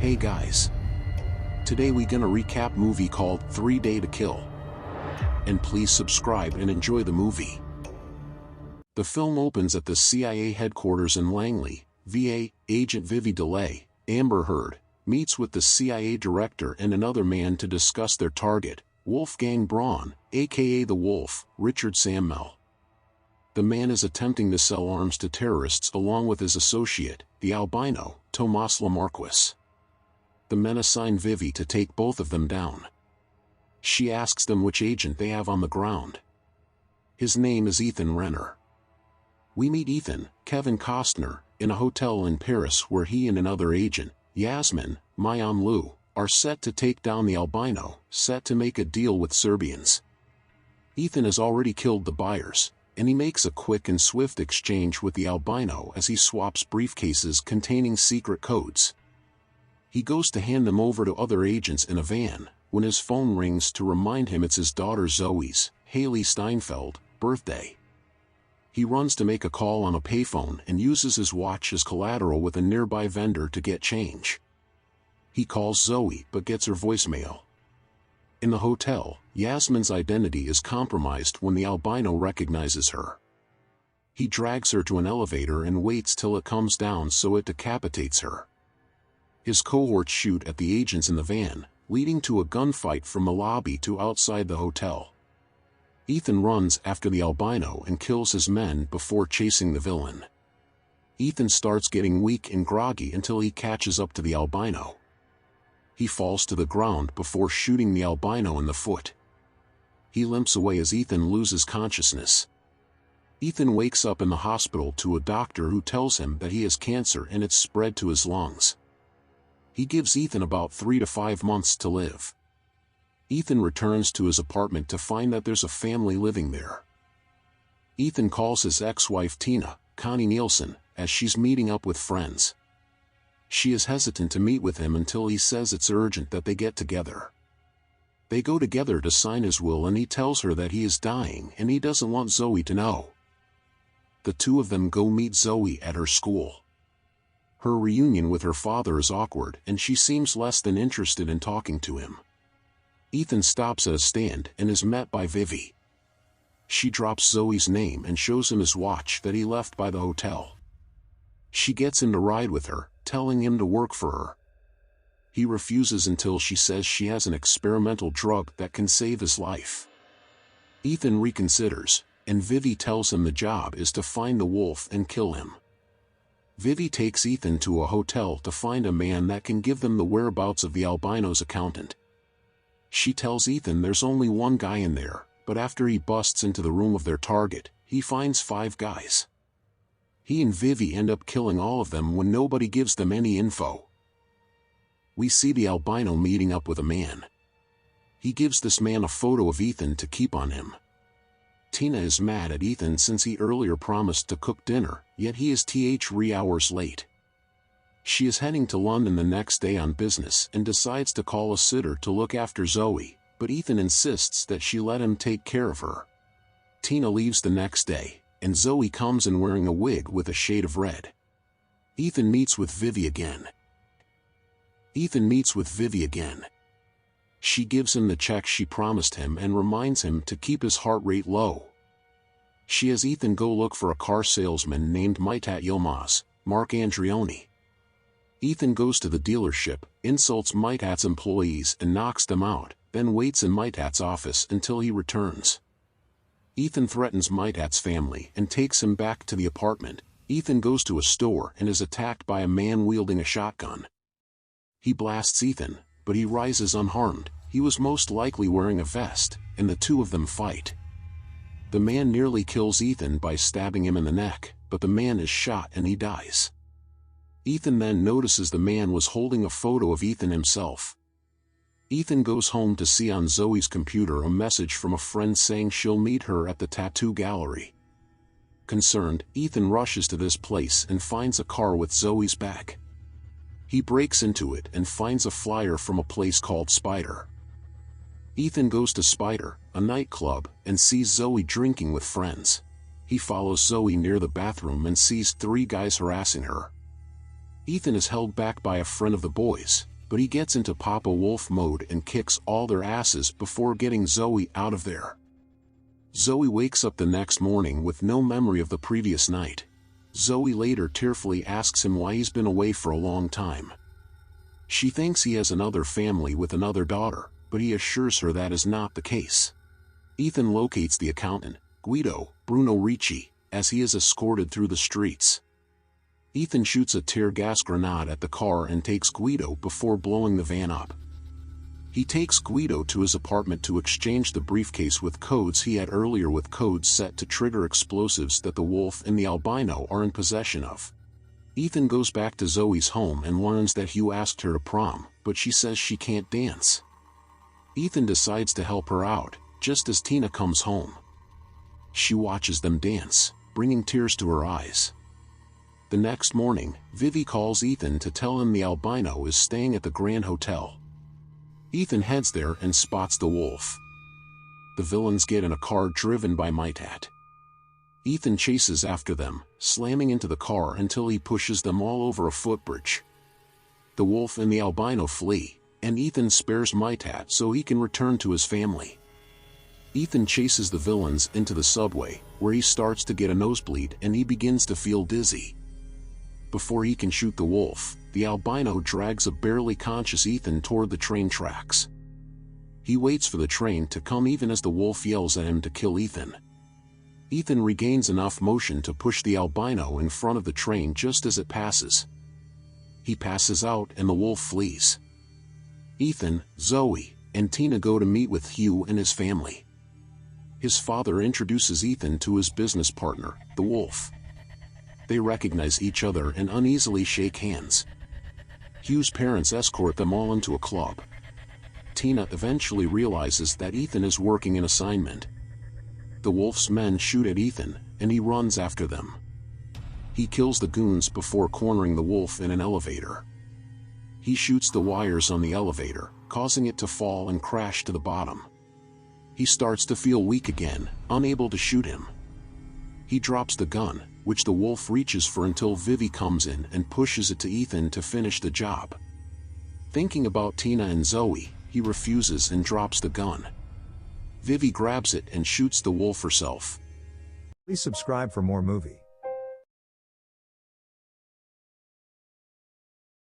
Hey guys. Today we gonna recap movie called 3 Day to Kill. And please subscribe and enjoy the movie. The film opens at the CIA headquarters in Langley, VA. Agent Vivi DeLay, Amber Heard, meets with the CIA director and another man to discuss their target, Wolfgang Braun, aka the Wolf, Richard Sammel. The man is attempting to sell arms to terrorists along with his associate, the albino, Tomas Lamarquis. The men assign Vivi to take both of them down. She asks them which agent they have on the ground. His name is Ethan Renner. We meet Ethan, Kevin Costner, in a hotel in Paris where he and another agent, Yasmin Mayamlu, are set to take down the albino, set to make a deal with Serbians. Ethan has already killed the buyers, and he makes a quick and swift exchange with the albino as he swaps briefcases containing secret codes. He goes to hand them over to other agents in a van, when his phone rings to remind him it's his daughter Zoe's, Haley Steinfeld, birthday. He runs to make a call on a payphone and uses his watch as collateral with a nearby vendor to get change. He calls Zoe but gets her voicemail. In the hotel, Yasmin's identity is compromised when the albino recognizes her. He drags her to an elevator and waits till it comes down so it decapitates her. His cohorts shoot at the agents in the van, leading to a gunfight from the lobby to outside the hotel. Ethan runs after the albino and kills his men before chasing the villain. Ethan starts getting weak and groggy until he catches up to the albino. He falls to the ground before shooting the albino in the foot. He limps away as Ethan loses consciousness. Ethan wakes up in the hospital to a doctor who tells him that he has cancer and it's spread to his lungs. He gives Ethan about 3 to 5 months to live. Ethan returns to his apartment to find that there's a family living there. Ethan calls his ex-wife Tina, Connie Nielsen, as she's meeting up with friends. She is hesitant to meet with him until he says it's urgent that they get together. They go together to sign his will and he tells her that he is dying and he doesn't want Zoe to know. The two of them go meet Zoe at her school. Her reunion with her father is awkward and she seems less than interested in talking to him. Ethan stops at a stand and is met by Vivi. She drops Zoe's name and shows him his watch that he left by the hotel. She gets him to ride with her, telling him to work for her. He refuses until she says she has an experimental drug that can save his life. Ethan reconsiders, and Vivi tells him the job is to find the wolf and kill him. Vivi takes Ethan to a hotel to find a man that can give them the whereabouts of the albino's accountant. She tells Ethan there's only one guy in there, but after he busts into the room of their target, he finds 5 guys. He and Vivi end up killing all of them when nobody gives them any info. We see the albino meeting up with a man. He gives this man a photo of Ethan to keep on him. Tina is mad at Ethan since he earlier promised to cook dinner, yet he is 3 hours late. She is heading to London the next day on business and decides to call a sitter to look after Zoe, but Ethan insists that she let him take care of her. Tina leaves the next day, and Zoe comes in wearing a wig with a shade of red. Ethan meets with Vivi again. She gives him the check she promised him and reminds him to keep his heart rate low. She has Ethan go look for a car salesman named Mithat Yilmaz, Mark Andrioni. Ethan goes to the dealership, insults Mithat's employees and knocks them out, then waits in Mithat's office until he returns. Ethan threatens Mithat's family and takes him back to the apartment. Ethan goes to a store and is attacked by a man wielding a shotgun. He blasts Ethan, but he rises unharmed. He was most likely wearing a vest, and the two of them fight. The man nearly kills Ethan by stabbing him in the neck, but the man is shot and he dies. Ethan then notices the man was holding a photo of Ethan himself. Ethan goes home to see on Zoe's computer a message from a friend saying she'll meet her at the tattoo gallery. Concerned, Ethan rushes to this place and finds a car with Zoe's back. He breaks into it and finds a flyer from a place called Spider. Ethan goes to Spider, a nightclub, and sees Zoe drinking with friends. He follows Zoe near the bathroom and sees 3 guys harassing her. Ethan is held back by a friend of the boys, but he gets into Papa Wolf mode and kicks all their asses before getting Zoe out of there. Zoe wakes up the next morning with no memory of the previous night. Zoe later tearfully asks him why he's been away for a long time. She thinks he has another family with another daughter, but he assures her that is not the case. Ethan locates the accountant, Guido, Bruno Ricci, as he is escorted through the streets. Ethan shoots a tear gas grenade at the car and takes Guido before blowing the van up. He takes Guido to his apartment to exchange the briefcase with codes he had earlier, with codes set to trigger explosives that the wolf and the albino are in possession of. Ethan goes back to Zoe's home and learns that Hugh asked her to prom, but she says she can't dance. Ethan decides to help her out, just as Tina comes home. She watches them dance, bringing tears to her eyes. The next morning, Vivi calls Ethan to tell him the albino is staying at the Grand Hotel. Ethan heads there and spots the wolf. The villains get in a car driven by Maitat. Ethan chases after them, slamming into the car until he pushes them all over a footbridge. The wolf and the albino flee, and Ethan spares Maitat so he can return to his family. Ethan chases the villains into the subway, where he starts to get a nosebleed and he begins to feel dizzy. Before he can shoot the wolf, the albino drags a barely conscious Ethan toward the train tracks. He waits for the train to come even as the wolf yells at him to kill Ethan. Ethan regains enough motion to push the albino in front of the train just as it passes. He passes out and the wolf flees. Ethan, Zoe, and Tina go to meet with Hugh and his family. His father introduces Ethan to his business partner, the wolf. They recognize each other and uneasily shake hands. Hugh's parents escort them all into a club. Tina eventually realizes that Ethan is working an assignment. The wolf's men shoot at Ethan, and he runs after them. He kills the goons before cornering the wolf in an elevator. He shoots the wires on the elevator, causing it to fall and crash to the bottom. He starts to feel weak again, unable to shoot him. He drops the gun, which the wolf reaches for until Vivi comes in and pushes it to Ethan to finish the job. Thinking about Tina and Zoe, he refuses and drops the gun. Vivi grabs it and shoots the wolf herself. Please subscribe for more movie